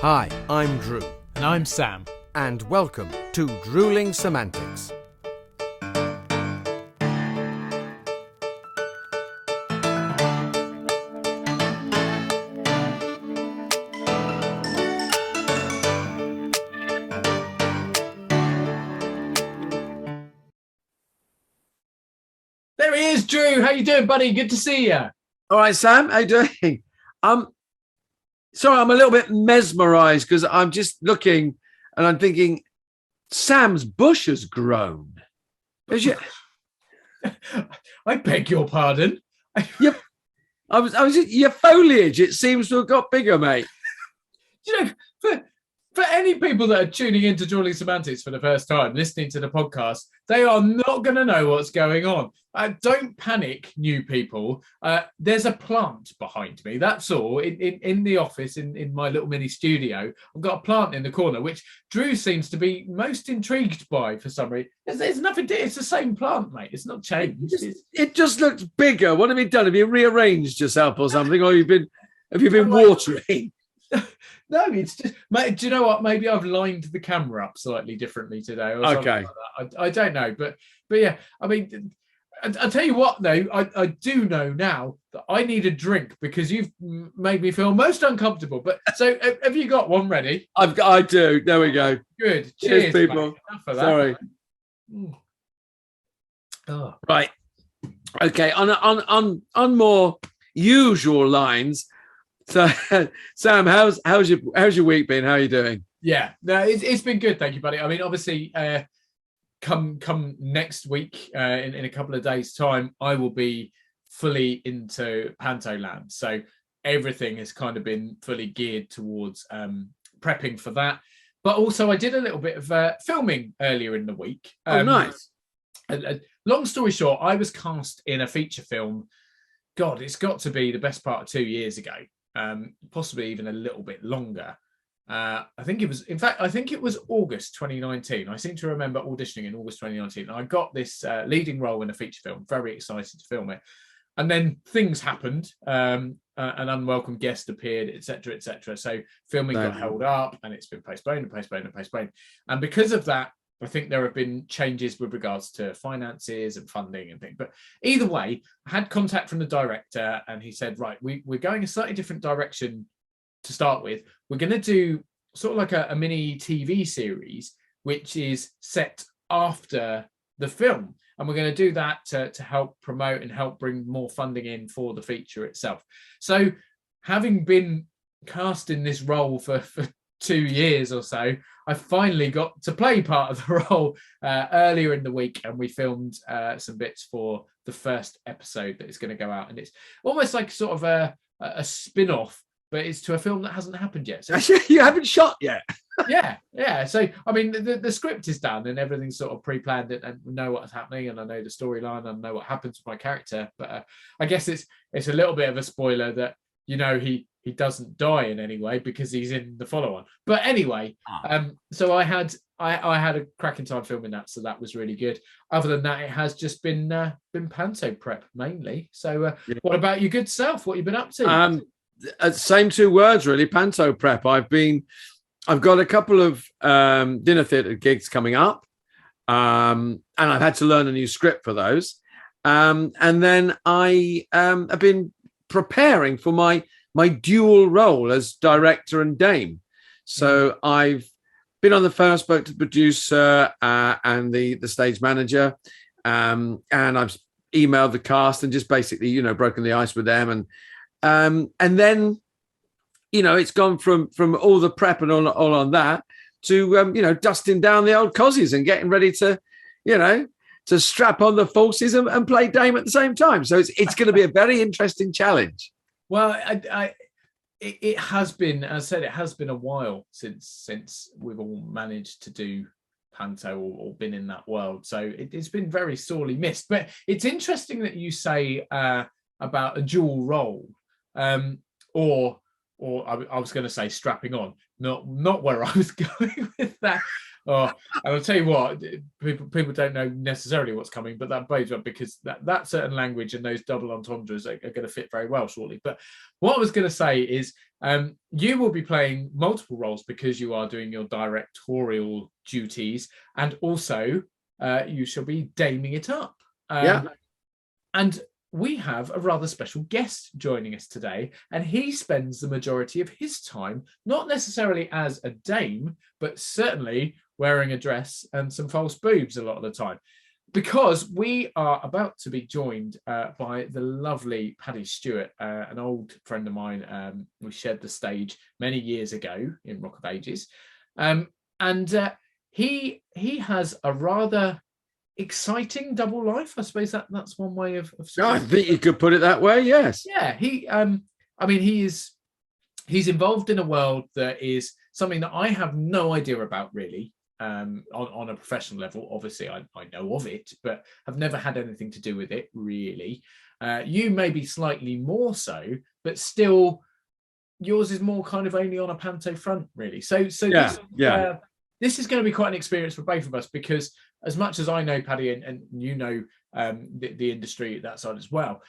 Hi, I'm Drew. And I'm Sam. And welcome to Drewling Samantics. There he is, Drew. How you doing, buddy? Good to see you. All right, Sam, how you doing? Sorry, I'm a little bit mesmerised because I'm just looking and I'm thinking, Sam's bush has grown. I beg your pardon. Your foliage, it seems to have got bigger, mate. You know, for any people that are tuning into Drewling Samantics for the first time, listening to the podcast, they are not going to know what's going on. Don't panic, new people. There's a plant behind me. That's all. In the office, in my little mini studio, I've got a plant in the corner, which Drew seems to be most intrigued by for some reason. There's nothing. It's the same plant, mate. It's not changed. It just looks bigger. What have you done? Have you rearranged yourself or something, or have you been watering? No, it's just, mate, do you know what? Maybe I've lined the camera up slightly differently today. Or okay. Like I don't know. But yeah, I mean, I'll tell you what, though, I do know now that I need a drink because you've made me feel most uncomfortable. But so have you got one ready? I do. There we go. Good. Cheers people. Sorry. Oh. Right. Okay. On more usual lines. So, Sam, how's your week been? How are you doing? Yeah, no, it's been good, thank you, buddy. I mean, obviously, come next week, in a couple of days' time, I will be fully into Panto land. So everything has kind of been fully geared towards prepping for that. But also, I did a little bit of filming earlier in the week. Oh, nice. Long story short, I was cast in a feature film. God, it's got to be the best part of 2 years ago. Possibly even a little bit longer. I think it was August 2019. I seem to remember auditioning in August 2019. I got this leading role in a feature film, very excited to film it. And then things happened. An unwelcome guest appeared, etc., etc. So filming got held up and it's been postponed and postponed and postponed. And because of that, I think there have been changes with regards to finances and funding and things. But either way, I had contact from the director and he said, right, we're going a slightly different direction to start with. We're going to do sort of like a mini TV series, which is set after the film. And we're going to do that to help promote and help bring more funding in for the feature itself. So having been cast in this role for 2 years or so, I finally got to play part of the role earlier in the week, and we filmed some bits for the first episode that is going to go out, and it's almost like sort of a spin-off, but it's to a film that hasn't happened yet. So you haven't shot yet. yeah. So I mean, the script is done and everything's sort of pre-planned and we know what's happening, and I know the storyline and I know what happens with my character. But I guess it's a little bit of a spoiler that, you know, he doesn't die in any way because he's in the follow-on. But anyway, so I had a cracking time filming that, so that was really good. Other than that, it has just been Panto prep mainly. So What about your good self? What have you been up to? Same two words really, Panto prep. I've got a couple of dinner theatre gigs coming up, and I've had to learn a new script for those. And then I have been preparing for my dual role as director and dame. So I've been on the phone, I spoke to the producer and the stage manager, and I've emailed the cast and just basically, you know, broken the ice with them. And then, you know, it's gone from all the prep and all on that to, you know, dusting down the old cozies and getting ready to, you know, to strap on the falsies and play dame at the same time. So it's going to be a very interesting challenge. Well, it has been, as I said, it has been a while since we've all managed to do Panto or been in that world. So it's been very sorely missed. But it's interesting that you say about a dual role, or I was going to say strapping on, not where I was going with that. Oh, and I'll tell you what, people don't know necessarily what's coming, but that bodes well because that certain language and those double entendres are going to fit very well shortly. But what I was going to say is you will be playing multiple roles because you are doing your directorial duties, and also you shall be daming it up. And we have a rather special guest joining us today, and he spends the majority of his time not necessarily as a dame, but certainly wearing a dress and some false boobs a lot of the time, because we are about to be joined by the lovely Paddy Stewart, an old friend of mine. We shared the stage many years ago in Rock of Ages, and he has a rather exciting double life. I suppose that's one way of I think you could put it that way. Yes. Yeah. He's involved in a world that is something that I have no idea about really. On a professional level, obviously I know of it, but have never had anything to do with it really. You may be slightly more so, but still yours is more kind of only on a panto front really. So this is going to be quite an experience for both of us, because as much as I know Paddy and you know the industry that side as well,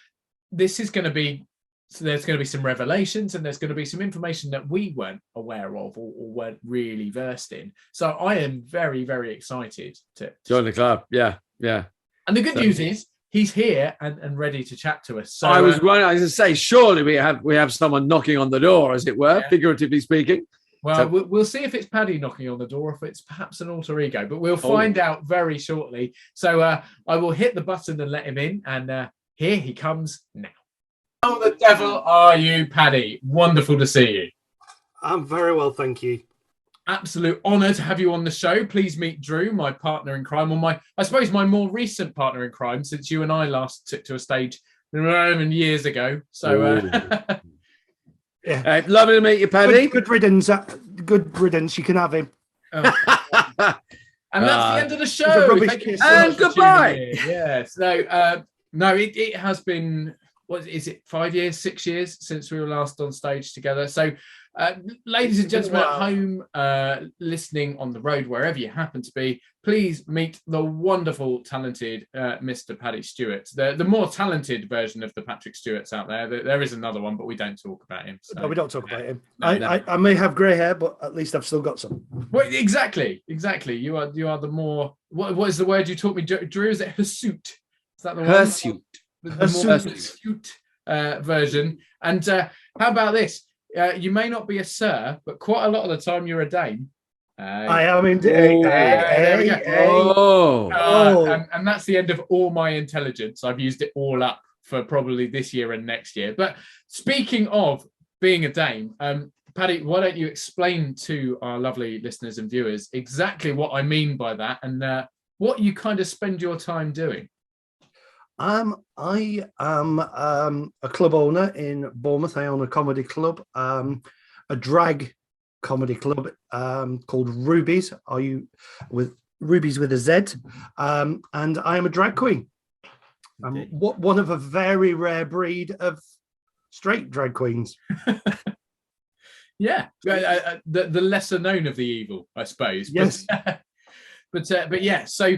this is going to be, so there's going to be some revelations and there's going to be some information that we weren't aware of or weren't really versed in. So I am very, very excited to join the club. Yeah. And the good news is he's here and ready to chat to us. So I was going to say, surely we have someone knocking on the door, as it were, figuratively speaking. Well, we'll see if it's Paddy knocking on the door, or if it's perhaps an alter ego, but we'll find out very shortly. So I will hit the button and let him in, and here he comes now. How the devil are you, Paddy? Wonderful to see you. I'm very well, thank you. Absolute honour to have you on the show. Please meet Drew, my partner in crime, or I suppose my more recent partner in crime, since you and I last took to a stage years ago. So yeah, lovely to meet you, Paddy. Good riddance. Good riddance. You can have him. And that's the end of the show. And goodbye. Yes. No, it has been, what is it, 5 years, 6 years since we were last on stage together. So, ladies and gentlemen at home, listening on the road, wherever you happen to be, please meet the wonderful, talented Mr. Paddy Stewart, the more talented version of the Patrick Stewarts out there. There is another one, but we don't talk about him. So. No, we don't talk about him. I may have grey hair, but at least I've still got some. Well, exactly. You are the more. What is the word you taught me, Drew? Is it hirsute? Is that the one? Hirsute. The more hirsute version. And how about this? You may not be a sir, but quite a lot of the time you're a dame. I am indeed. There we go. And that's the end of all my intelligence. I've used it all up for probably this year and next year. But speaking of being a dame, Paddy, why don't you explain to our lovely listeners and viewers exactly what I mean by that, and what you kind of spend your time doing? I am a club owner in Bournemouth. I own a comedy club, a drag comedy club called Rubies. Are you with Rubies with a Z? And I am a drag queen. I'm one of a very rare breed of straight drag queens. Yeah, the lesser known of the evil, I suppose. Yes, but yeah. So.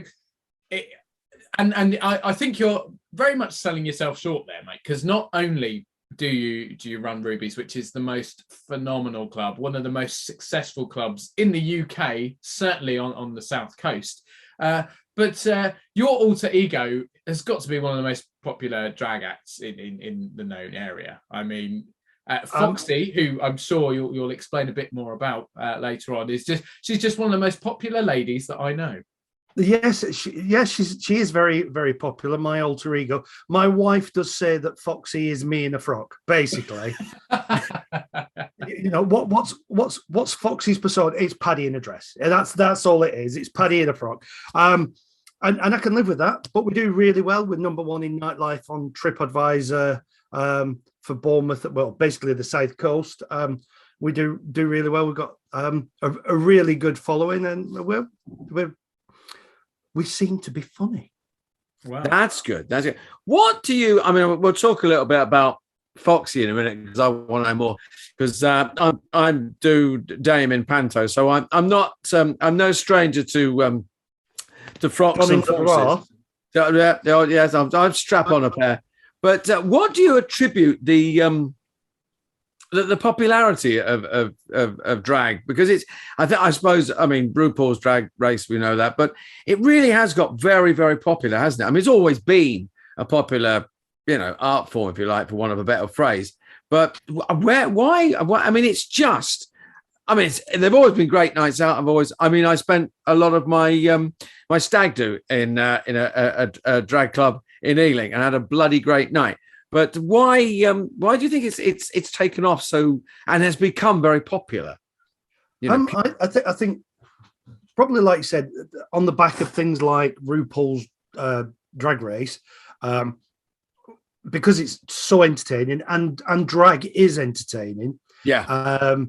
And I think you're very much selling yourself short there, mate, because not only do you run Rubies, which is the most phenomenal club, one of the most successful clubs in the UK, certainly on the South Coast, but your alter ego has got to be one of the most popular drag acts in the known area. I mean, Foxy, who I'm sure you'll explain a bit more about later on, she's just one of the most popular ladies that I know. Yes, she is very, very popular. My alter ego. My wife does say that Foxy is me in a frock, basically. You know what's Foxy's persona? It's Paddy in a dress. That's all it is. It's Paddy in a frock. And I can live with that. But we do really well. We're number one in nightlife on TripAdvisor for Bournemouth. Well, basically the South Coast. We do really well. We've got a really good following, and we seem to be funny. Wow. That's good. What do you, I mean, we'll talk a little bit about Foxy in a minute because I want to know more. Because I'm do Dame in Panto, so I'm not I'm no stranger to frocks and forces. Yes, I'd strap on a pair. But what do you attribute the popularity of drag? Because I suppose RuPaul's Drag Race, we know that, but it really has got very, very popular, hasn't it? I mean, it's always been a popular, art form, if you like, for want of a better phrase. But why? I mean, it's just. I mean, they've always been great nights out. I spent a lot of my my stag do in a drag club in Ealing and had a bloody great night. But why do you think it's taken off so and has become very popular? I think probably, like you said, on the back of things like RuPaul's Drag Race, because it's so entertaining and drag is entertaining. Yeah.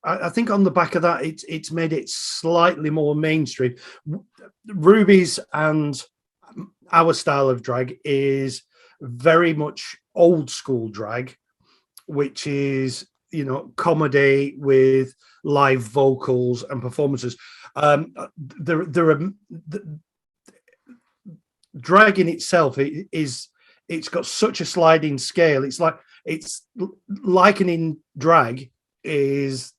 I think on the back of that, it's made it slightly more mainstream. Ruby's and our style of drag is very much old school drag, which is comedy with live vocals and performances. Drag in itself it's got such a sliding scale. It's likening drag is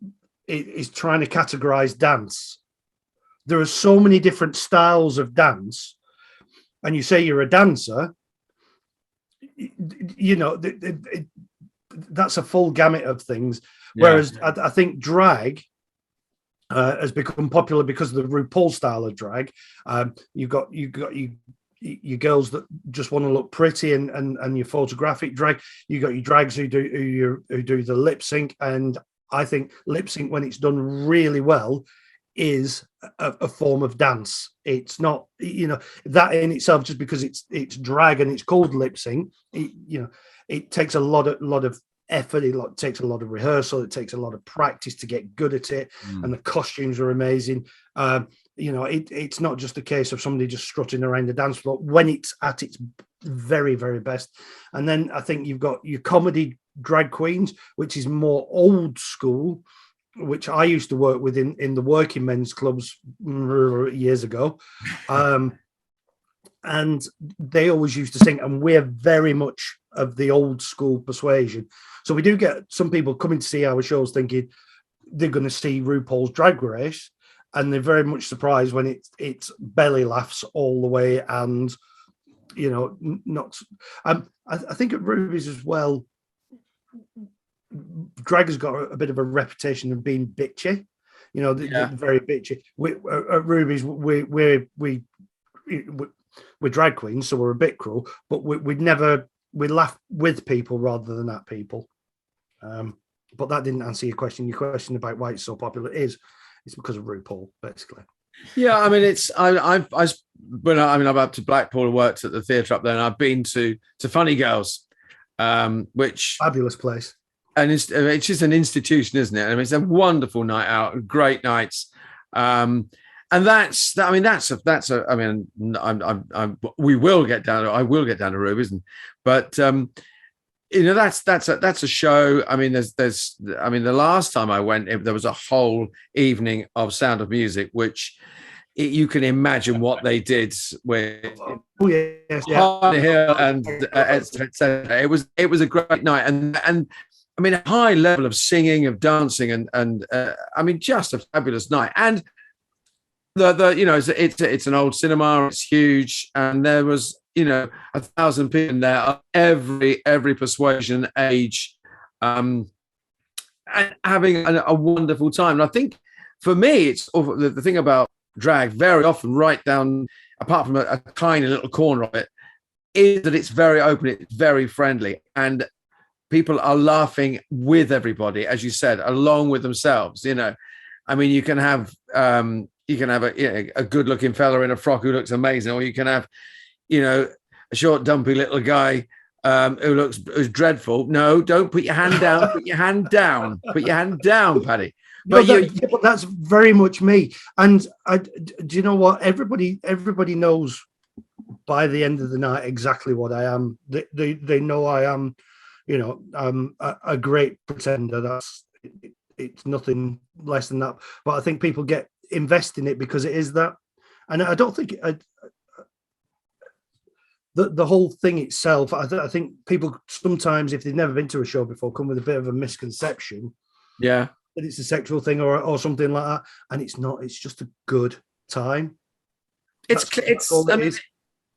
trying to categorize dance. There are so many different styles of dance, and you say you're a dancer, that's a full gamut of things. Yeah. Whereas I think drag has become popular because of the RuPaul style of drag. You've got your girls that just want to look pretty and your photographic drag. You got your drags who do the lip sync, and I think lip sync, when it's done really well, is a form of dance. It's not, that in itself, just because it's drag and it's called lip sync, it takes a lot of effort. It takes a lot of rehearsal. It takes a lot of practice to get good at it. And the costumes are amazing. It's not just a case of somebody just strutting around the dance floor when it's at its very, very best. And then I think you've got your comedy drag queens, which is more old school, which I used to work with in the working men's clubs years ago. And they always used to sing, and we're very much of the old school persuasion. So we do get some people coming to see our shows thinking they're going to see RuPaul's Drag Race, and they're very much surprised when it's belly laughs all the way, and not. I think at Ruby's as well, drag has got a bit of a reputation of being bitchy, very bitchy. At Ruby's, we're drag queens, so we're a bit cruel, but we laugh with people rather than at people. But that didn't answer your question. Your question about why it's so popular it's because of RuPaul, basically. Yeah, I mean, I'm up to Blackpool and worked at the theatre up there, and I've been to Funny Girls, which fabulous place. And it's just an institution, isn't it? I mean, it's a wonderful night out, great nights, and we will get down. I will get down to Ruby's, but that's a show. I mean, the last time I went, there was a whole evening of Sound of Music, which you can imagine what they did with High Hill and etc. It was a great night, and I mean, a high level of singing, of dancing, and I mean, just a fabulous night. And it's an old cinema, it's huge, and there was 1,000 people in there of every persuasion age, and having a wonderful time. And I think for me, it's the thing about drag very often, right down, apart from a tiny little corner of it, is that it's very open, it's very friendly, and people are laughing with everybody, as you said, along with themselves. I mean, you can have a good-looking fella in a frock who looks amazing, or you can have, a short, dumpy little guy who's dreadful. No, don't put your hand down. Put your hand down. Put your hand down, Paddy. But that's very much me. And do you know what? Everybody knows by the end of the night exactly what I am. They know I am a great pretender. It's nothing less than that. But I think people get invest in it because it is that, and I don't think the whole thing itself. I think people sometimes, if they've never been to a show before, come with a bit of a misconception. Yeah, that it's a sexual thing or something like that, and it's not. It's just a good time. That's all it is.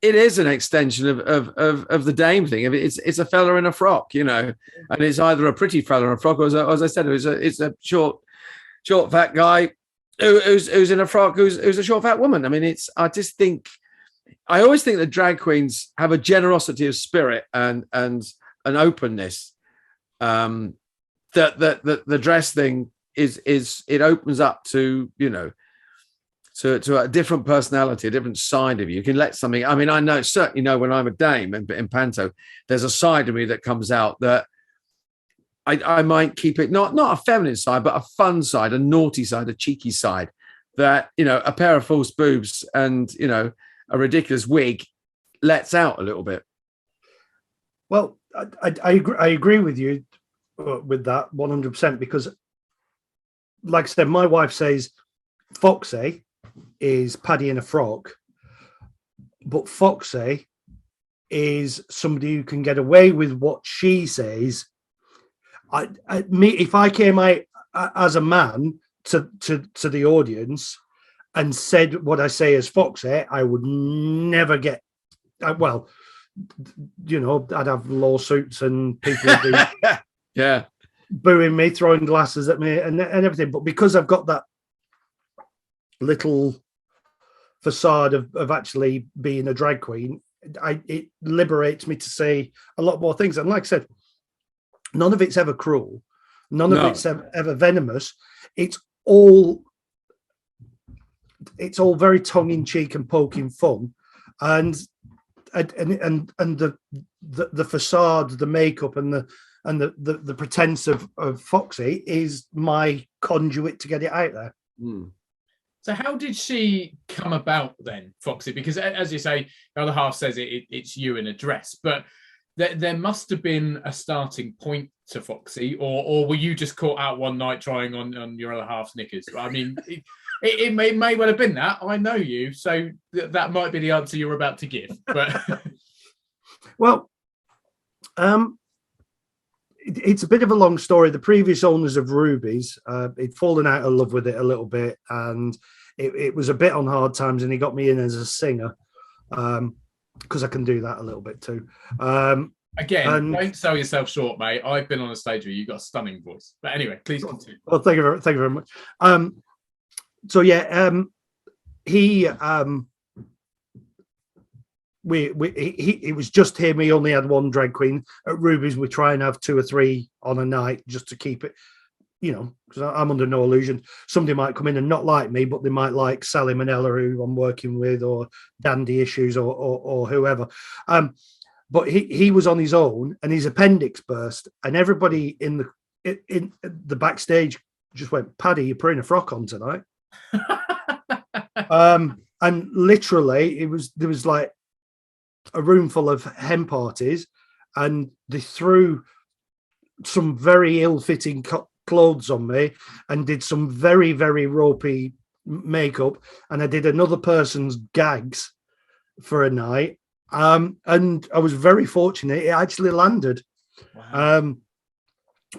It is an extension of the Dame thing. I mean, it's a fella in a frock, and it's either a pretty fella in a frock, or as I said, it's a short fat guy who's in a frock, who's a short fat woman. I mean, I always think that drag queens have a generosity of spirit and an openness. That the dress thing is it opens up to to a different personality, a different side of you. You can let something. I mean, I certainly know when I'm a dame in panto, there's a side of me that comes out that I might keep it not a feminine side, but a fun side, a naughty side, a cheeky side. That a pair of false boobs and a ridiculous wig lets out a little bit. Well, I agree with you with that 100%, because, like I said, my wife says Foxy is Paddy in a frock, but Foxy is somebody who can get away with what she says. If I came out as a man to the audience and said what I say as Foxy, I would never get. Well, I'd have lawsuits and people would be booing me, throwing glasses at me, and everything. But because I've got that little facade of actually being a drag queen, it liberates me to say a lot more things. And like I said, none of it's ever cruel, none of it's ever venomous. It's all very tongue-in-cheek and poking fun, and the facade, the makeup, and the pretense of Foxy is my conduit to get it out there. So how did she come about then, Foxy? Because as you say, the other half says it's you in a dress, but there must have been a starting point to Foxy, or were you just caught out one night trying on your other half's knickers? I mean, it may well have been that. I know you, so that might be the answer you're about to give. But well, it's a bit of a long story. The previous owners of Ruby's, he'd fallen out of love with it a little bit, and it was a bit on hard times, and he got me in as a singer, because I can do that a little bit too. Again, don't sell yourself short, mate. I've been on a stage where you've got a stunning voice. But anyway, please continue. Well, thank you very much. So yeah, he it was just him. He only had one drag queen. At Ruby's, we try and have 2 or 3 on a night just to keep it, because I'm under no illusion. Somebody might come in and not like me, but they might like Sally Manella, who I'm working with, or Dandy Issues, or whoever. But he was on his own, and his appendix burst, and everybody in the backstage just went, "Paddy, you're putting a frock on tonight." And literally, there was like a room full of hen parties, and they threw some very ill-fitting clothes on me and did some very, very ropey makeup, and I did another person's gags for a night, and I was very fortunate. It actually landed. Wow.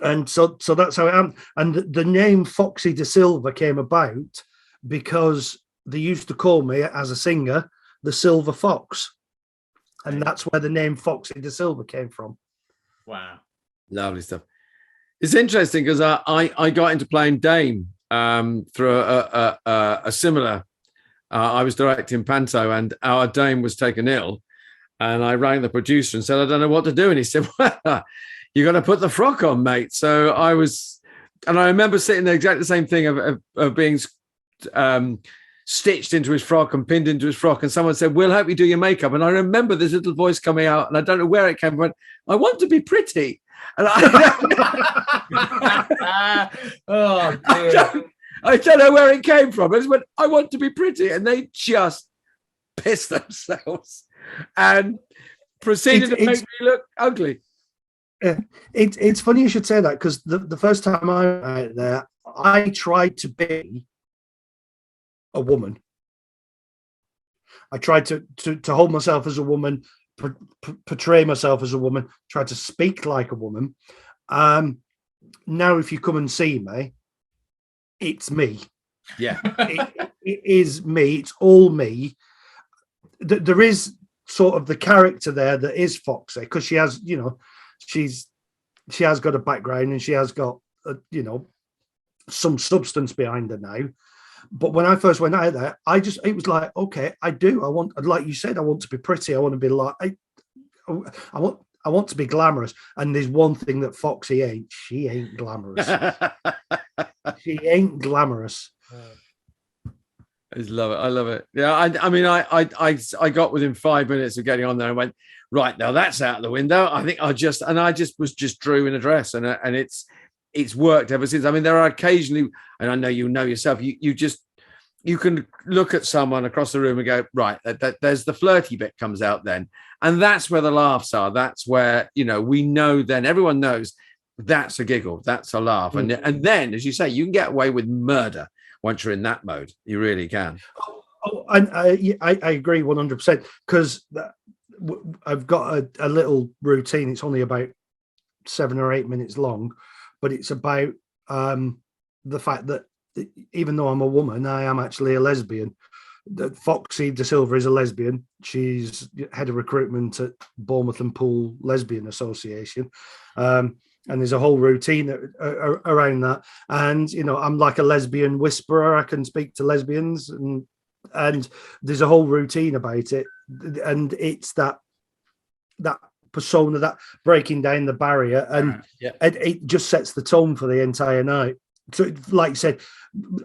And so that's how it happened. And the name Foxy de Silva came about because they used to call me, as a singer, the Silver Fox. And that's where the name Foxy de Silva came from. Wow. Lovely stuff. It's interesting because I got into playing Dame through a similar. I was directing Panto, and our Dame was taken ill. And I rang the producer and said, "I don't know what to do." And he said, "Well, you got to put the frock on, mate." So I remember sitting there, exactly the same thing of being stitched into his frock and pinned into his frock, and someone said, "We'll help you do your makeup." And I remember this little voice coming out, and I don't know where it came from. "I want to be pretty," and I don't know where it came from. I just went, "I want to be pretty," and they just pissed themselves and proceeded to make me look ugly. It's funny you should say that, because the first time I went out there, I tried to be a woman. I tried to hold myself as a woman, portray myself as a woman, try to speak like a woman. Now, if you come and see me, it's me. Yeah. It is me. It's all me. There is sort of the character there that is Foxy, because she has, she has got a background, and she has got, some substance behind her now. But when I first went out there, it was like, okay, like you said, I want to be pretty. I want to be like, I want to be glamorous. And there's one thing that Foxy ain't. She ain't glamorous. She ain't glamorous. I just love it. I love it. Yeah. I mean, I got within 5 minutes of getting on there and went, right, now that's out the window. I think I just was Drew in a dress, and it's worked ever since. I mean, there are occasionally, and I know you know yourself, you can look at someone across the room and go, right, there's the flirty bit comes out then. And that's where the laughs are. That's where, we know then, everyone knows that's a giggle, that's a laugh. Mm. And then, as you say, you can get away with murder once you're in that mode. You really can. And I agree 100%, because I've got a little routine. It's only about 7 or 8 minutes long, but it's about the fact that even though I'm a woman, I am actually a lesbian. Foxy de Silva is a lesbian. She's head of recruitment at Bournemouth and Poole Lesbian Association. And there's a whole routine around that. And, I'm like a lesbian whisperer. I can speak to lesbians, and there's a whole routine about it. And it's that persona, that breaking down the barrier, and it just sets the tone for the entire night. So, like you said,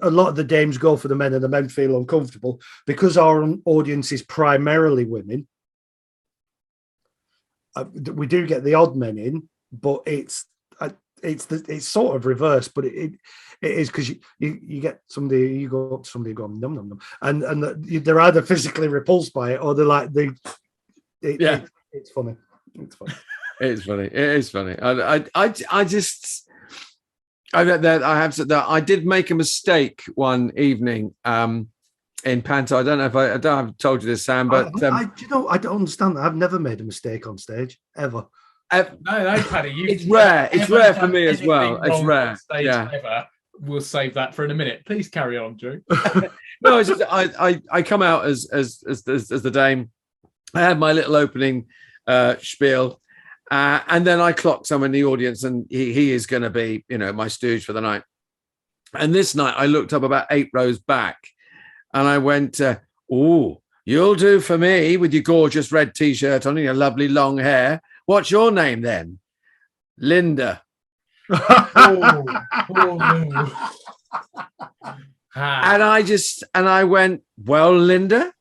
a lot of the dames go for the men, and the men feel uncomfortable because our audience is primarily women. We do get the odd men in, but it's sort of reversed. But it is, because you get somebody, you go up to somebody going num num num, and they're either physically repulsed by it, or they're like it's funny. It's funny. It's funny. It is funny. I did make a mistake one evening in Panto. I don't know if I don't have told you this, Sam, but I don't understand that. I've never made a mistake on stage ever. No, Paddy. It's rare. It's rare for me as well. It's rare. Yeah. Ever. We'll save that for in a minute. Please carry on, Drew. No, it's just I come out as the dame. I had my little opening spiel. And then I clocked someone in the audience, and he is going to be, my stooge for the night. And this night I looked up about 8 rows back, and I went, "Oh, you'll do for me with your gorgeous red T-shirt on and your lovely long hair. What's your name then?" "Linda." No. And I went, "Well, Linda,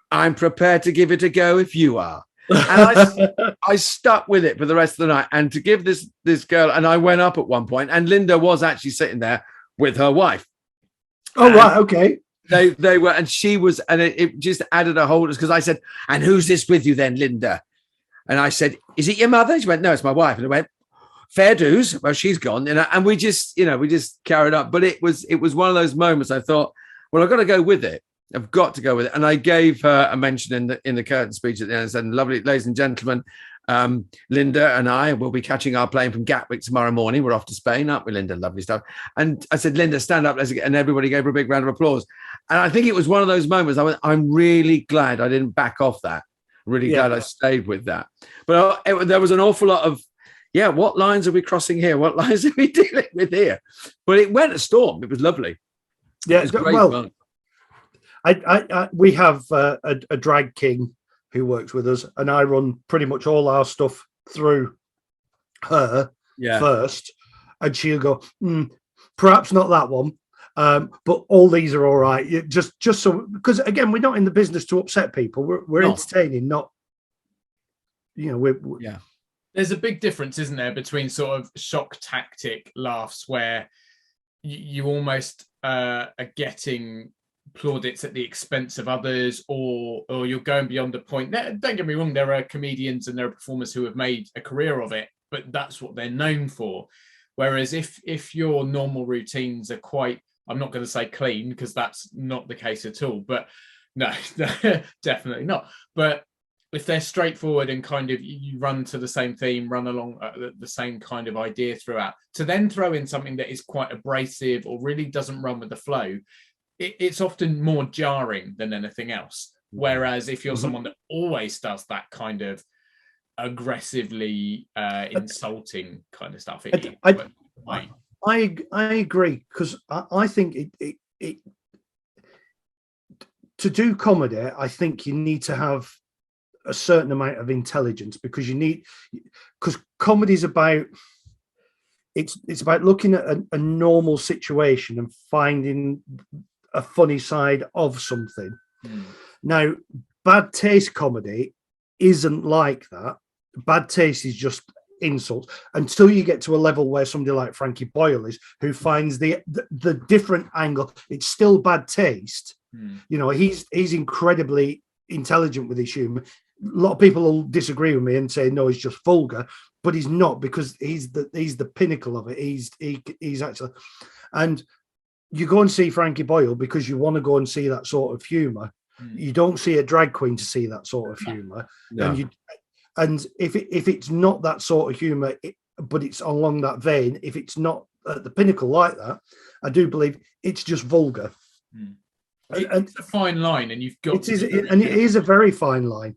I'm prepared to give it a go if you are." And I stuck with it for the rest of the night. And to give this girl, and I went up at one point, and Linda was actually sitting there with her wife. Oh, and right, okay. They were, and she was, and it just added a whole, because I said, "And who's this with you then, Linda?" And I said, "Is it your mother?" She went, "No, it's my wife." And I went, "Fair dues." Well, she's gone, and we just carried up. But it was one of those moments. I thought, well, I've got to go with it. I've got to go with it. And I gave her a mention in the curtain speech at the end, and said, "Lovely ladies and gentlemen, Linda and I will be catching our plane from Gatwick tomorrow morning. We're off to Spain, aren't we, Linda? Lovely stuff." And I said, "Linda, stand up." And everybody gave her a big round of applause. And I think it was one of those moments. I went, I'm really glad I didn't back off that. Really glad I stayed with that. But there was an awful lot of, what lines are we crossing here? What lines are we dealing with here? But it went a storm. It was lovely. Yeah, it was great fun. We have a drag king who works with us, and I run pretty much all our stuff through her first, and she'll go, perhaps not that one, but all these are all right. Just so, because again, we're not in the business to upset people. We're entertaining, not There's a big difference, isn't there, between sort of shock tactic laughs where you almost are getting plaudits at the expense of others, or you're going beyond a point. Don't get me wrong, there are comedians and there are performers who have made a career of it but that's what they're known for. Whereas if your normal routines are quite, I'm not going to say clean because that's not the case at all, but no, definitely not. But if they're straightforward and kind of you run to the same theme, run along the same kind of idea throughout, to then throw in something that is quite abrasive or really doesn't run with the flow, it's often more jarring than anything else. Whereas if you're someone that always does that kind of aggressively insulting kind of stuff, I agree, because I think it to do comedy, I think you need to have a certain amount of intelligence, because comedy is about it's about looking at a normal situation and finding a funny side of something. Now, bad taste comedy isn't like that. Bad taste is just insults, until you get to a level where somebody like Frankie Boyle is, who finds the different angle. It's still bad taste. You know, he's incredibly intelligent with his humor. A lot of people will disagree with me and say no, he's just vulgar, but he's not, because he's the pinnacle of it. He's actually, and you go and see Frankie Boyle because you want to go and see that sort of humor. You don't see a drag queen to see that sort of humor. No. And if it's not that sort of humor, but it's along that vein, if it's not at the pinnacle like that, I do believe it's just vulgar. It's a fine line, and you've got it is a very fine line.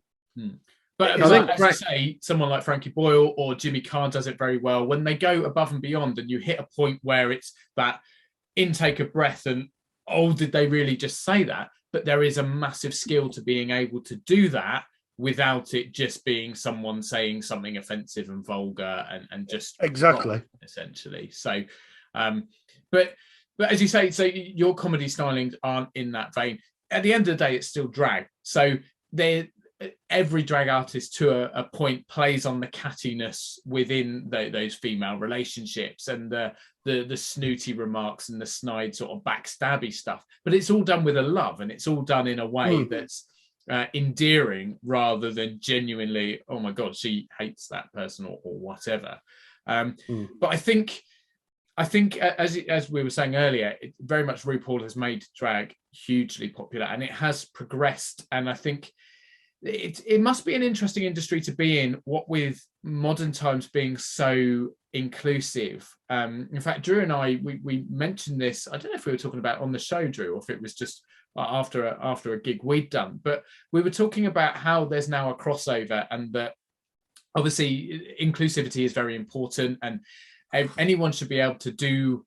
But as you say, someone like Frankie Boyle or Jimmy Carr does it very well. When they go above and beyond, and you hit a point where it's that intake of breath, and did they really just say that? But there is a massive skill to being able to do that without it just being someone saying something offensive and vulgar and just exactly wrong, essentially. So, but as you say, so your comedy stylings aren't in that vein. At the end of the day, it's still drag. So every drag artist to a point plays on the cattiness within those female relationships and the snooty remarks and the snide sort of backstabby stuff, but it's all done with a love, and it's all done in a way that's endearing rather than genuinely, oh my god, she hates that person or whatever. But I think as we were saying earlier, very much RuPaul has made drag hugely popular, and it has progressed, and I think it must be an interesting industry to be in, what with modern times being so inclusive. In fact, Drew and I, we mentioned this, I don't know if we were talking about on the show, Drew, or if it was just after a gig we'd done, but we were talking about how there's now a crossover, and that obviously inclusivity is very important, and anyone should be able to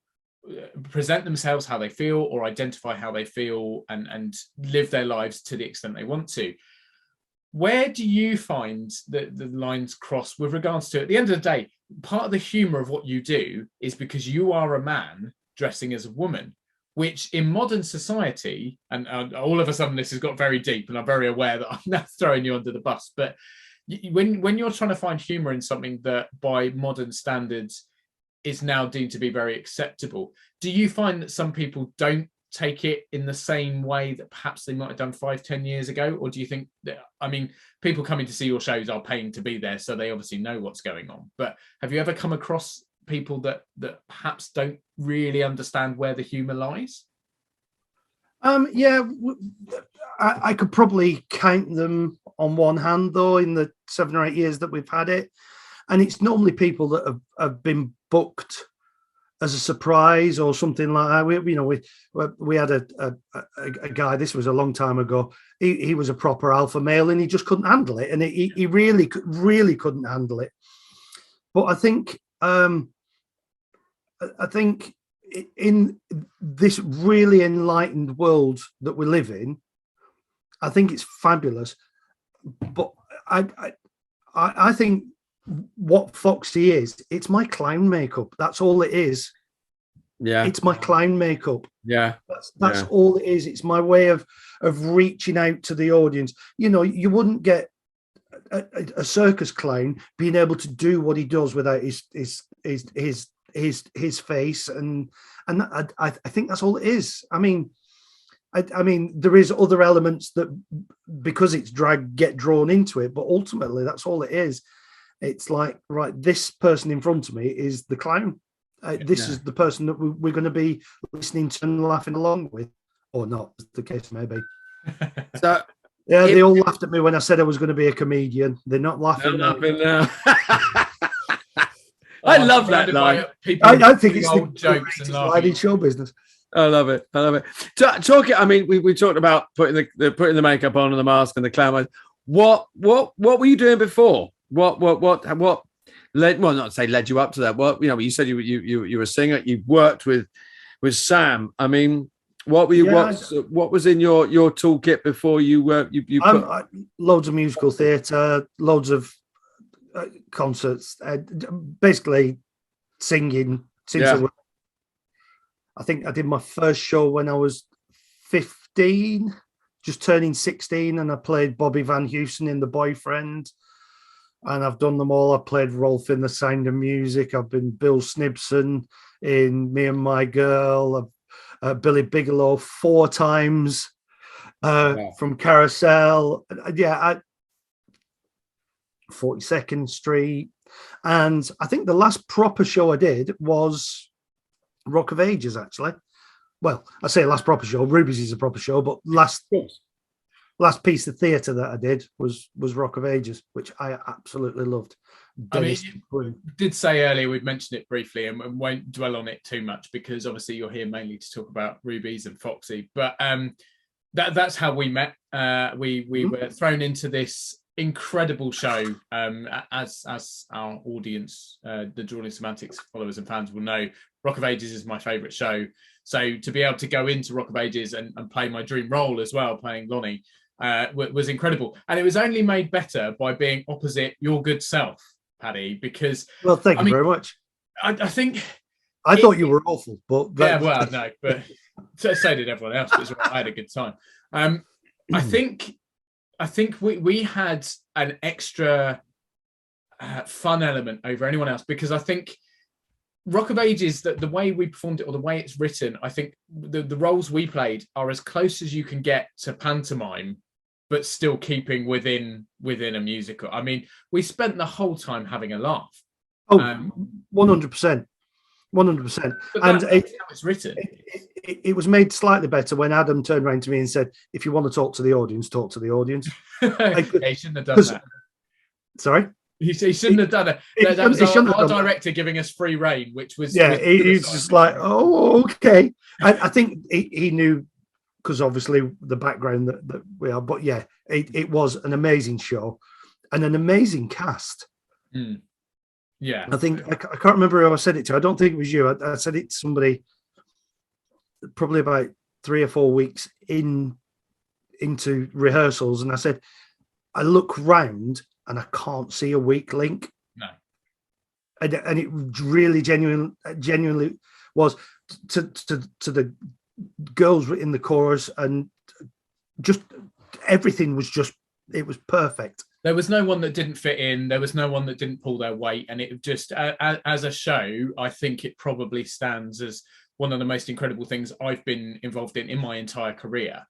present themselves how they feel, or identify how they feel, and live their lives to the extent they want to. Where do you find the lines cross with regards to, at the end of the day, part of the humor of what you do is because you are a man dressing as a woman, which in modern society, and all of a sudden this has got very deep, and I'm very aware that I'm now throwing you under the bus, but when you're trying to find humor in something that by modern standards is now deemed to be very acceptable, do you find that some people don't take it in the same way that perhaps they might have done 5-10 years ago? Or do you think that, I mean, people coming to see your shows are paying to be there, so they obviously know what's going on, but have you ever come across people that perhaps don't really understand where the humor lies? Yeah, I could probably count them on one hand, though, in the 7 or 8 years that we've had it, and it's normally people that have been booked as a surprise or something like that. We had a guy, this was a long time ago, he was a proper alpha male, and he just couldn't handle it, and he really couldn't handle it. But I think in this really enlightened world that we live in, I think it's fabulous. But I think what Foxy is, it's my clown makeup. That's all it is. Yeah, it's my clown makeup. Yeah, that's all it is. It's my way of reaching out to the audience. You know, you wouldn't get a circus clown being able to do what he does without his face, and I think that's all it is. I mean, there is other elements that, because it's drag, get drawn into it, but ultimately that's all it is. it's like, right, this person in front of me is the clown. This is the person that we're going to be listening to and laughing along with, or not, as the case may be. So yeah, they all laughed at me when I said I was going to be a comedian. They're not laughing. They're laughing now. I love that line. I think it's old the jokes and line in show business. I love it. I love it. Talking. I mean, we talked about putting the makeup on and the mask and the clown. What were you doing before? What led? Well, not to say led you up to that. What you said you were a singer. You worked with Sam. I mean, what were you? What was in your toolkit before you were you put... Loads of musical theatre, loads of concerts, basically singing since I think I did my first show when I was 15, just turning 16, and I played Bobby Van Heusen in The Boyfriend, and I've done them all. I played Rolf in The Sound of Music. I've been Bill Snibson in Me and My Girl. Billy Bigelow 4 times from Carousel. 42nd Street. And I think the last proper show I did was Rock of Ages, actually. Well, I say last proper show. Ruby's is a proper show, but last piece of theatre that I did was Rock of Ages, which I absolutely loved. Dennis, you did say earlier, we've mentioned it briefly and won't dwell on it too much because obviously you're here mainly to talk about Ruby's and Foxy. But that's how we met. We were thrown into this incredible show, as our audience, the Drewling Samantics followers and fans will know. Rock of Ages is my favourite show. So to be able to go into Rock of Ages and play my dream role as well, playing Lonnie, was incredible. And it was only made better by being opposite your good self, Paddy, because... Well, thank you very much. I think... I thought you were awful, but... no, but so did everyone else. But I had a good time. I think we had an extra fun element over anyone else because I think Rock of Ages, the way we performed it or the way it's written, I think the roles we played are as close as you can get to pantomime, but still keeping within a musical. I mean, we spent the whole time having a laugh. Oh, 100%. 100%. And that's how it's written. It was made slightly better when Adam turned around to me and said, if you want to talk to the audience, talk to the audience. He shouldn't have done that. Sorry? He shouldn't have done it. That was our director giving us free reign, which was... Yeah, he's just like, oh, okay. I think he knew, because obviously the background that we are, but yeah, it was an amazing show and an amazing cast. Mm. Yeah. I think, I can't remember who I said it to. I don't think it was you. I said it to somebody probably about 3 or 4 weeks into rehearsals, and I said, I look round and I can't see a weak link. No. And it really genuinely was to the girls in the chorus, and just everything was just, it was perfect. There was no one that didn't fit in. There was no one that didn't pull their weight. And it just, as a show, I think it probably stands as one of the most incredible things I've been involved in my entire career.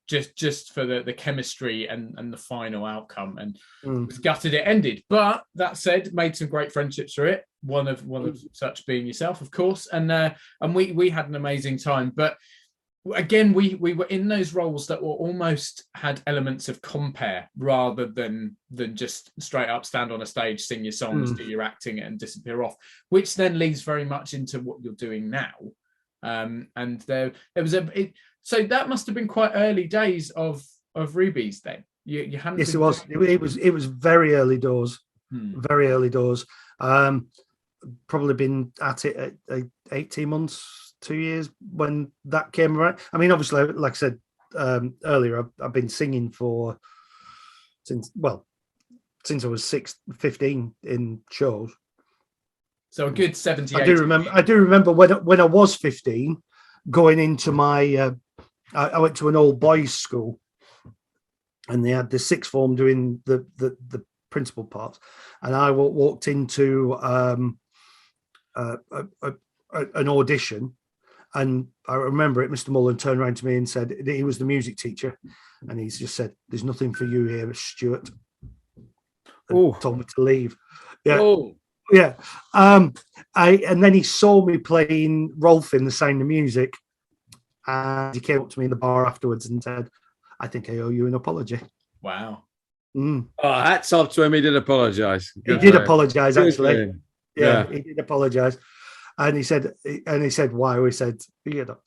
Just for the chemistry and the final outcome. And was gutted it ended. But that said, made some great friendships through it. One of such being yourself, of course. And we had an amazing time. But again, we were in those roles that were almost had elements of compare rather than just straight up stand on a stage, sing your songs, do your acting and disappear off, which then leads very much into what you're doing now. And there was so that must have been quite early days of Ruby's then. You hadn't. Yes, it was. It was very early doors. Very early doors. Probably been at it 18 months, 2 years when that came around. I mean, obviously, like I said earlier, I've been singing since I was 15 in shows. So a good 70. I do remember when I was 15, going into my. I went to an old boys' school, and they had the sixth form doing the principal parts, and I walked into an audition, and I remember it. Mr. Mullen turned around to me and said, he was the music teacher, and he just said, "There's nothing for you here, Stuart." And told me to leave. Yeah. Oh, Yeah. And then he saw me playing Rolfing, the Sound of Music. And he came up to me in the bar afterwards and said, I think I owe you an apology. Wow. Mm. oh, hats off to him. He did apologise. He did apologize, Good for actually. him. Yeah, Yeah. he did apologize. And he said, why? We said, you know,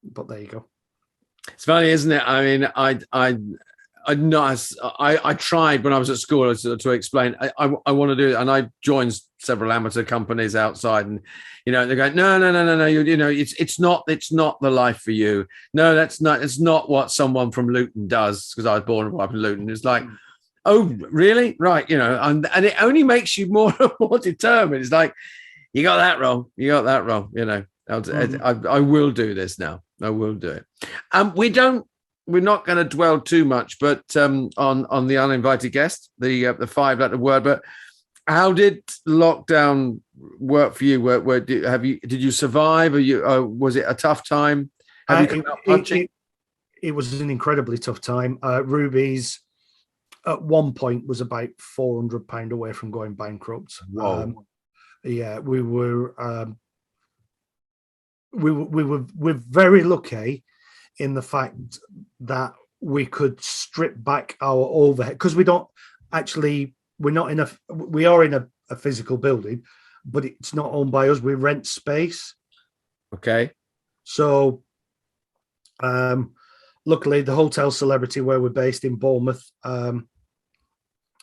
but there you go. It's funny, isn't it? I mean, I tried when I was at school to explain. I want to do it, and I joined several amateur companies outside, and they go, no. You know, it's not the life for you. No, that's not. It's not what someone from Luton does, because I was born and brought up in Luton. It's like, oh, really? Right? And it only makes you more and more determined. It's like, you got that wrong. You got that wrong. I will do this now. I will do it. We're not going to dwell too much, but on the uninvited guest, the 5-letter word. But how did lockdown work for you? Did you survive? Was it a tough time? Have you come out punching? It was an incredibly tough time. Ruby's at one point was about £400 away from going bankrupt. Whoa. Yeah, we were very lucky in the fact that we could strip back our overhead, because we are in a physical building, but it's not owned by us. We rent space. Okay. So luckily the hotel Celebrity, where we're based in Bournemouth,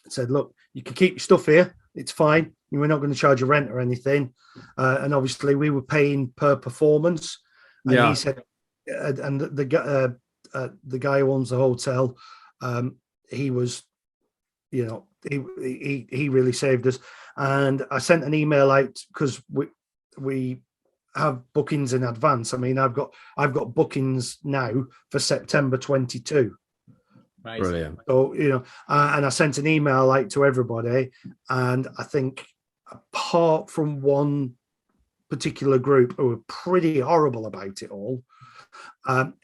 said, look, you can keep your stuff here, it's fine, we're not going to charge you rent or anything. And obviously we were paying per performance. And he said, and the guy who owns the hotel, he was, he really saved us. And I sent an email out, because we have bookings in advance. I mean, I've got bookings now for September 22. Brilliant. So and I sent an email out to everybody, and I think apart from one particular group who were pretty horrible about it all,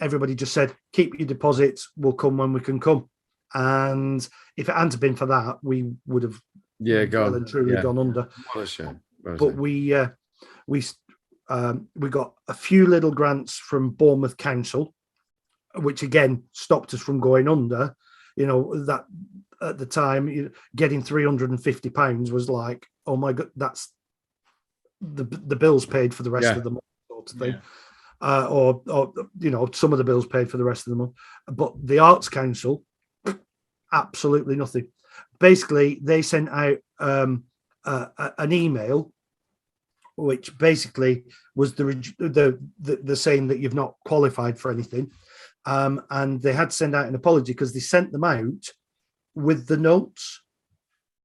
everybody just said, keep your deposits, we'll come when we can come. And if it hadn't been for that, we would have well and truly gone under. What a shame. But we got a few little grants from Bournemouth Council, which again stopped us from going under. That at the time, getting £350 was like, oh my god, that's the bills paid for the rest of the month, sort of thing. Or some of the bills paid for the rest of the month. But the Arts Council, absolutely nothing. Basically, they sent out an email, which basically was the saying that you've not qualified for anything, and they had to send out an apology because they sent them out with the notes.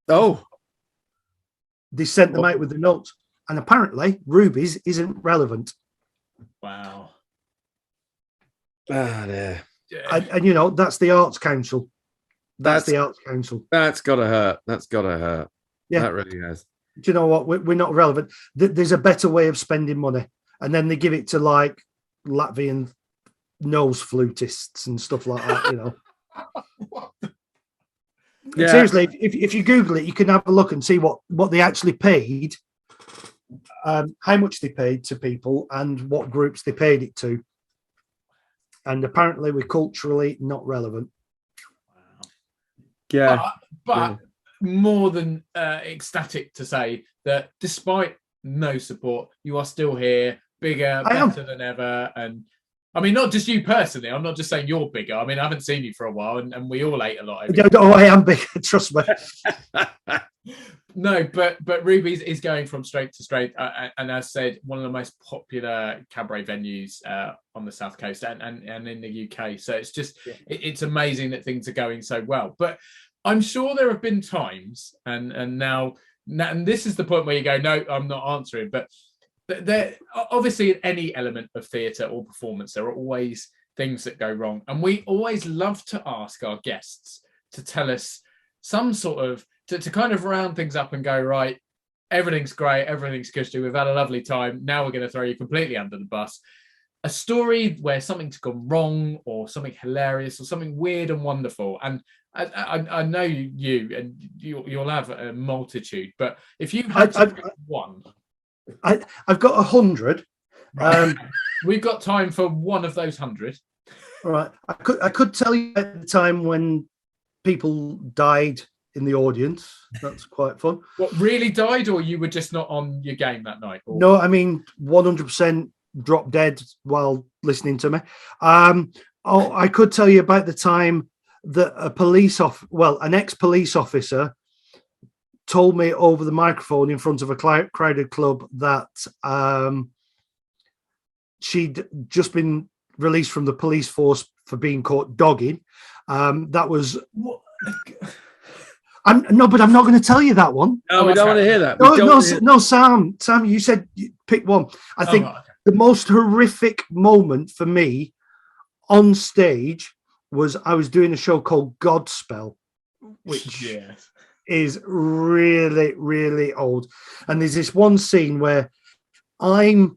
Oh, they sent them out with the notes, and apparently Ruby's isn't relevant. Wow. Yeah. And that's the Arts Council. That's the Arts Council. That's gotta hurt. That's gotta hurt. Yeah, that really has. Do you know what? We're not relevant. There's a better way of spending money, and then they give it to like Latvian nose flutists and stuff like that. Yeah. Seriously, if you Google it, you can have a look and see what they actually paid, how much they paid to people, and what groups they paid it to. And apparently, we're culturally not relevant. Yeah, but more than ecstatic to say that despite no support, you are still here, bigger, better than ever. And I mean, not just you personally. I'm not just saying you're bigger. I mean, I haven't seen you for a while, and we all ate a lot. I am bigger, trust me. No, but Ruby's is going from straight to straight, and as said, one of the most popular cabaret venues on the South Coast and in the UK. So it's just it's amazing that things are going so well. But I'm sure there have been times, and now this is the point where you go, no, I'm not answering. But there obviously in any element of theatre or performance, there are always things that go wrong, and we always love to ask our guests to tell us some sort of to kind of round things up and go, right, everything's great, everything's cushy, we've had a lovely time, now we're going to throw you completely under the bus. A story where something's gone wrong, or something hilarious, or something weird and wonderful. And I know you, and you'll have a multitude. But if you had to pick one, I've got 100. right, we've got time for one of those 100. Right. I could tell you at the time when people died in the audience. That's quite fun. What, really died, or you were just not on your game that night? Or? No, I mean 100% dropped dead while listening to me. I could tell you about the time that an ex-police officer told me over the microphone in front of a crowded club that she'd just been released from the police force for being caught dogging. That was... but I'm not going to tell you that one. No, we don't want to hear that. No, Sam, you said you pick one. I think the most horrific moment for me on stage was I was doing a show called Godspell, which is really, really old. And there's this one scene where we're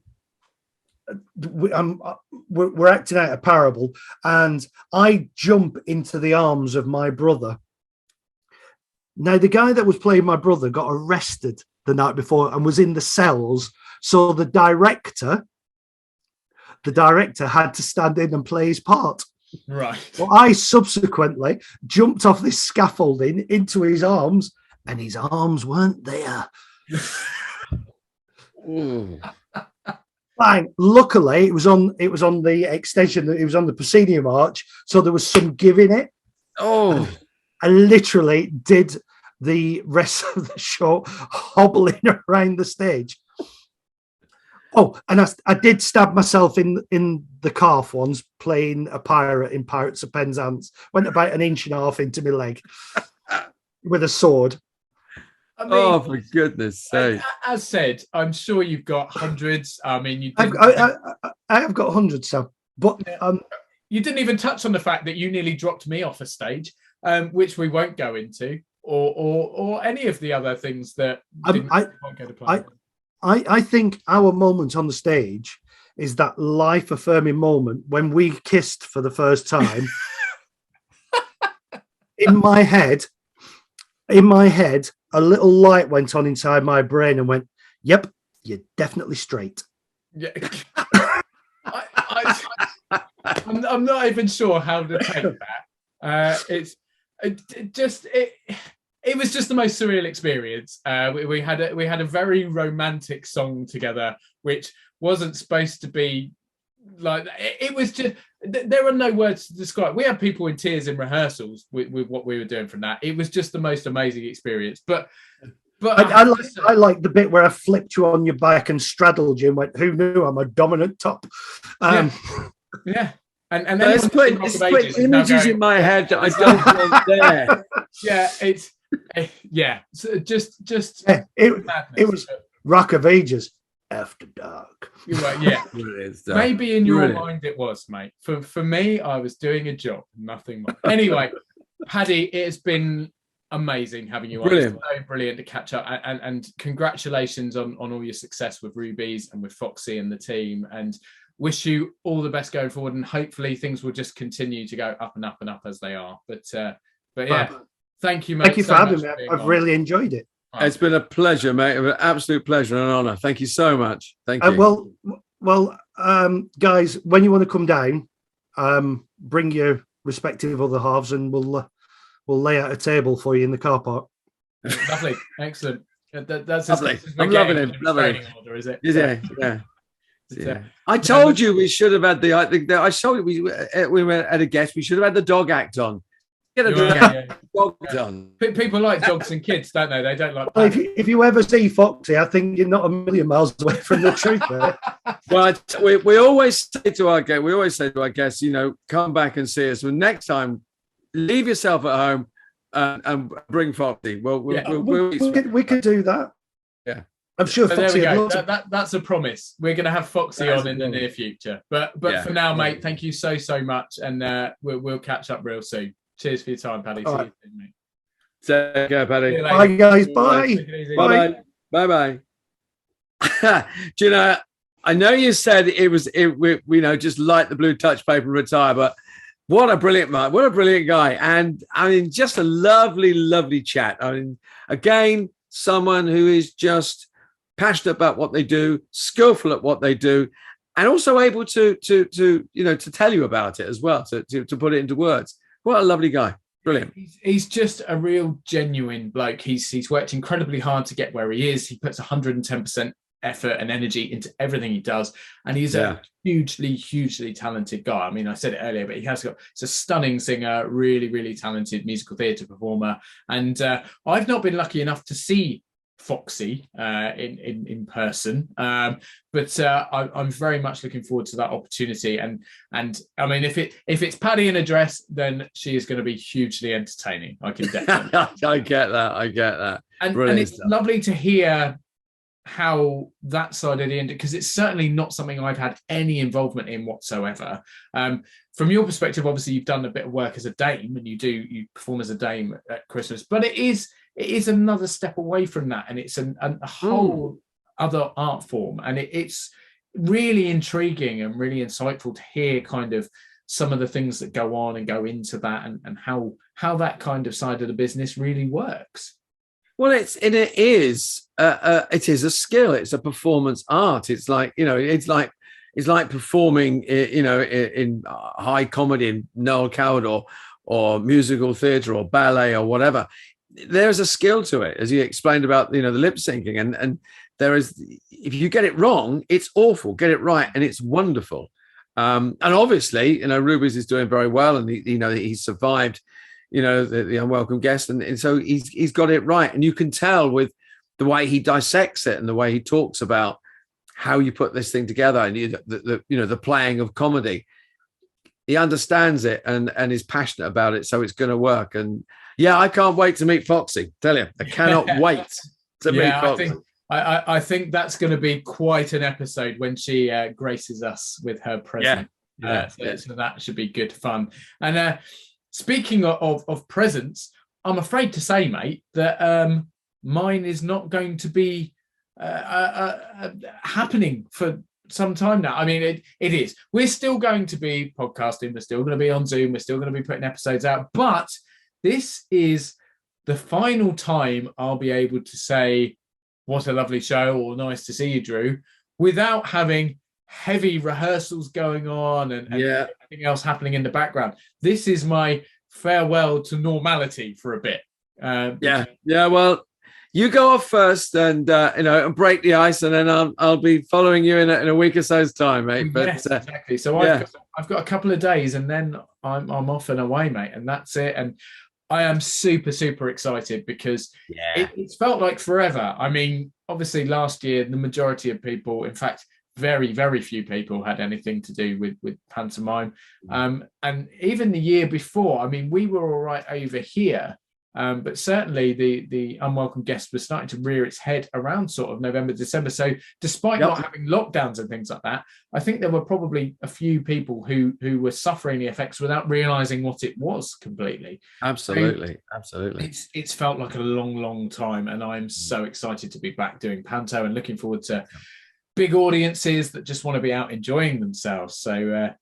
acting out a parable, and I jump into the arms of my brother. Now, the guy that was playing my brother got arrested the night before and was in the cells. So the director had to stand in and play his part. Right. Well, I subsequently jumped off this scaffolding into his arms, and his arms weren't there. Fine. Luckily, it was on the extension. It was on the proscenium arch, so there was some give in it. Oh. I literally did the rest of the show hobbling around the stage. Oh, and I did stab myself in the calf once playing a pirate in Pirates of Penzance. Went about 1.5 inches into my leg with a sword. I mean, oh, for goodness sake! As said, I'm sure you've got hundreds. I mean, I have got hundreds, Sam. But you didn't even touch on the fact that you nearly dropped me off a stage, which we won't go into, or any of the other things that won't go to plan. I think our moment on the stage is that life-affirming moment when we kissed for the first time. In my head, a little light went on inside my brain and went, "Yep, you're definitely straight." Yeah. I'm not even sure how to take that. It was just the most surreal experience. We had a very romantic song together, which wasn't supposed to be like. It was just, there are no words to describe. We had people in tears in rehearsals with what we were doing from that. It was just the most amazing experience. But I like the bit where I flipped you on your back and straddled you and went, "Who knew I'm a dominant top?" Yeah. And then it's putting images in my head that I don't want there. Yeah, it's So just it was Rock of Ages after dark. You're right, yeah. Maybe in your mind it was, mate. For me, I was doing a job, nothing more. Anyway, Paddy, it has been amazing having you on. It's so brilliant to catch up, and congratulations on all your success with Rubies and with Foxy and the team, and wish you all the best going forward, and hopefully things will just continue to go up and up and up as they are. But yeah, thank you, mate. Thank you for having me. I've really enjoyed it. It's been a pleasure, mate. An absolute pleasure and an honor. Thank you so much. Thank you. Well, guys, when you want to come down, bring your respective other halves, and we'll lay out a table for you in the car park. Lovely, excellent. That's lovely. I'm loving it. Lovely. Order, is it? Yeah. I told you we should have had the. I think that I showed we were at a guest. We should have had the dog act on. Get a dog on. People like dogs and kids, don't they? They don't like. Well, if you ever see Foxy, I think you're not a million miles away from the truth there. Well, we always say to our guests, come back and see us. Well, next time, leave yourself at home and bring Foxy. We could do that. Yeah. I'm sure Foxy. There we go. That's a promise. We're going to have Foxy on in the near future. But for now, mate, thank you so much, and we'll catch up real soon. Cheers for your time, Paddy. See you soon, mate. Take care, Paddy. Bye, guys. Bye. Bye. Bye. Do you know? I know you said it was just light the blue touch paper and retire, but What a brilliant man. What a brilliant guy. And I mean, just a lovely, lovely chat. I mean, again, someone who is just passionate about what they do, skillful at what they do, and also able to tell you about it as well, to put it into words. What a lovely guy. Brilliant. He's just a real genuine bloke. He's worked incredibly hard to get where he is. He puts 110% effort and energy into everything he does, and he's a hugely talented guy. I mean, I said it earlier, but he's a stunning singer, really talented musical theatre performer. And I've not been lucky enough to see Foxy in person, but I'm very much looking forward to that opportunity. And I mean, if it's Paddy in a dress, then she is going to be hugely entertaining. I can definitely. I get that. And it's lovely to hear how that side of the end, because it's certainly not something I've had any involvement in whatsoever. From your perspective, obviously you've done a bit of work as a dame, and you perform as a dame at Christmas, but it is another step away from that, and it's a whole other art form, and it's really intriguing and really insightful to hear kind of some of the things that go on and go into that, and how that kind of side of the business really works. Well, it is a skill. It's a performance art. It's like, it's like performing, in high comedy in Noel Coward or musical theatre or ballet or whatever. There's a skill to it, as you explained about, the lip syncing, and there is, if you get it wrong, it's awful. Get it right, and it's wonderful. And obviously, Ruby's is doing very well, and he survived, the unwelcome guest, and so he's got it right, and you can tell with the way he dissects it and the way he talks about how you put this thing together, and the playing of comedy. He understands it and is passionate about it, so it's going to work. And yeah, I can't wait to meet Foxy. Tell you, I cannot wait to meet Foxy. I think that's going to be quite an episode when she graces us with her presence. So that should be good fun. And speaking of presents, I'm afraid to say, mate, that mine is not going to be happening for some time now. I mean, it is. We're still going to be podcasting. We're still going to be on Zoom. We're still going to be putting episodes out. But this is the final time I'll be able to say, what a lovely show, or nice to see you, Drew, without having heavy rehearsals going on and everything else happening in the background. This is my farewell to normality for a bit. Well, you go off first and and break the ice, and then I'll be following you in a week or so's time, mate. But yes, exactly. So I've got a couple of days, and then I'm off and away, mate, and that's it. And I am super excited because it's felt like forever. I mean, obviously last year the majority of people, in fact, very few people had anything to do with pantomime. And even the year before, I mean, we were all right over here. But certainly the unwelcome guest was starting to rear its head around sort of November, December. So despite not having lockdowns and things like that, I think there were probably a few people who were suffering the effects without realizing what it was completely. Absolutely. It's felt like a long time, and I'm so excited to be back doing panto and looking forward to big audiences that just want to be out enjoying themselves. So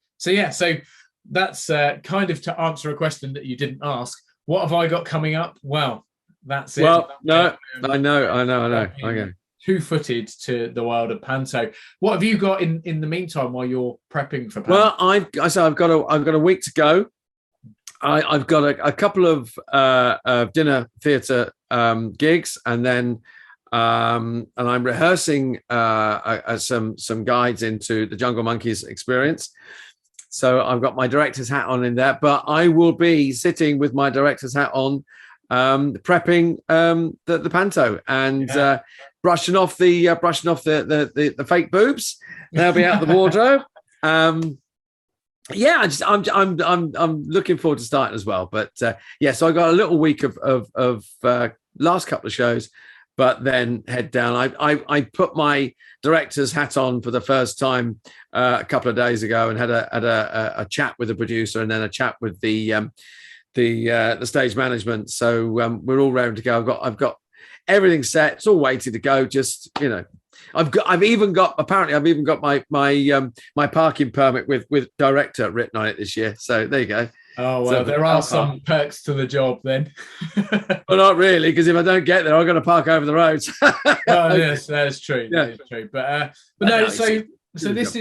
that's kind of to answer a question that you didn't ask. What have I got coming up? Well, that's it. Well, no, I know. Okay. Two-footed to the world of panto. What have you got in the meantime while you're prepping for panto? Well, I've got a week to go. I've got a couple of dinner theatre gigs, and then and I'm rehearsing some guides into the Jungle Monkeys experience. So I've got my director's hat on in there, but I will be sitting with my director's hat on, prepping the panto and brushing off the fake boobs. They'll be out the wardrobe. I'm looking forward to starting as well. But so I got a little week of last couple of shows, but then head down. I put my director's hat on for the first time a couple of days ago, and had a chat with the producer, and then a chat with the stage management. So we're all ready to go. I've got everything set. It's all waiting to go. Just I've even got my parking permit with director written on it this year. So there you go. Oh, well, So there are some perks to the job then. Well, not really, because if I don't get there, I've got to park over the roads. Oh, yes, that's true. Yeah. That is true. But no, so this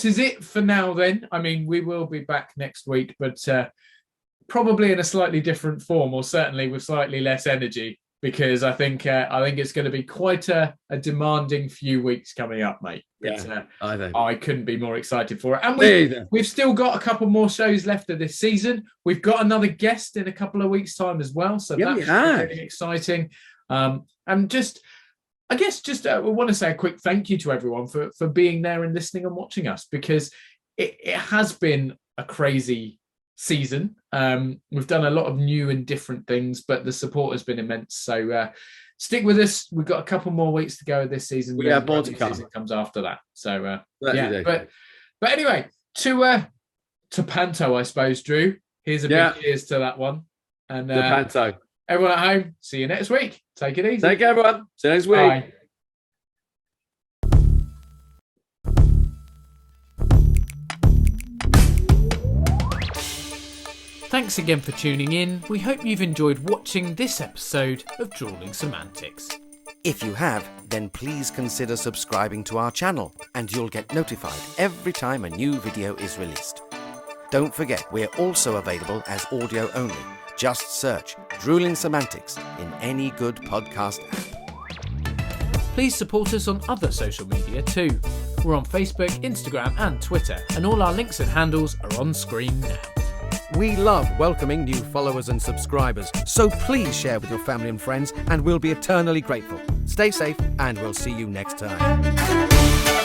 is it for now then. I mean, we will be back next week, but probably in a slightly different form, or certainly with slightly less energy, because I think it's going to be quite a demanding few weeks coming up, mate. Yeah, I couldn't be more excited for it. And we've still got a couple more shows left of this season. We've got another guest in a couple of weeks' time as well. So that's really exciting. And just, I guess, we want to say a quick thank you to everyone for being there and listening and watching us, because it has been a crazy season. We've done a lot of new and different things, but the support has been immense. So stick with us. We've got a couple more weeks to go this season. We have more to come. Season comes after that. So but anyway, to Panto, I suppose, Drew. Here's a big cheers to that one. And the Panto. Everyone at home, see you next week. Take it easy. Take care, everyone. See you next week. Bye. Thanks again for tuning in. We hope you've enjoyed watching this episode of Drewling Samantics. If you have, then please consider subscribing to our channel and you'll get notified every time a new video is released. Don't forget, we're also available as audio only. Just search Drewling Samantics in any good podcast app. Please support us on other social media too. We're on Facebook, Instagram and Twitter, and all our links and handles are on screen now. We love welcoming new followers and subscribers, so please share with your family and friends and we'll be eternally grateful. Stay safe and we'll see you next time.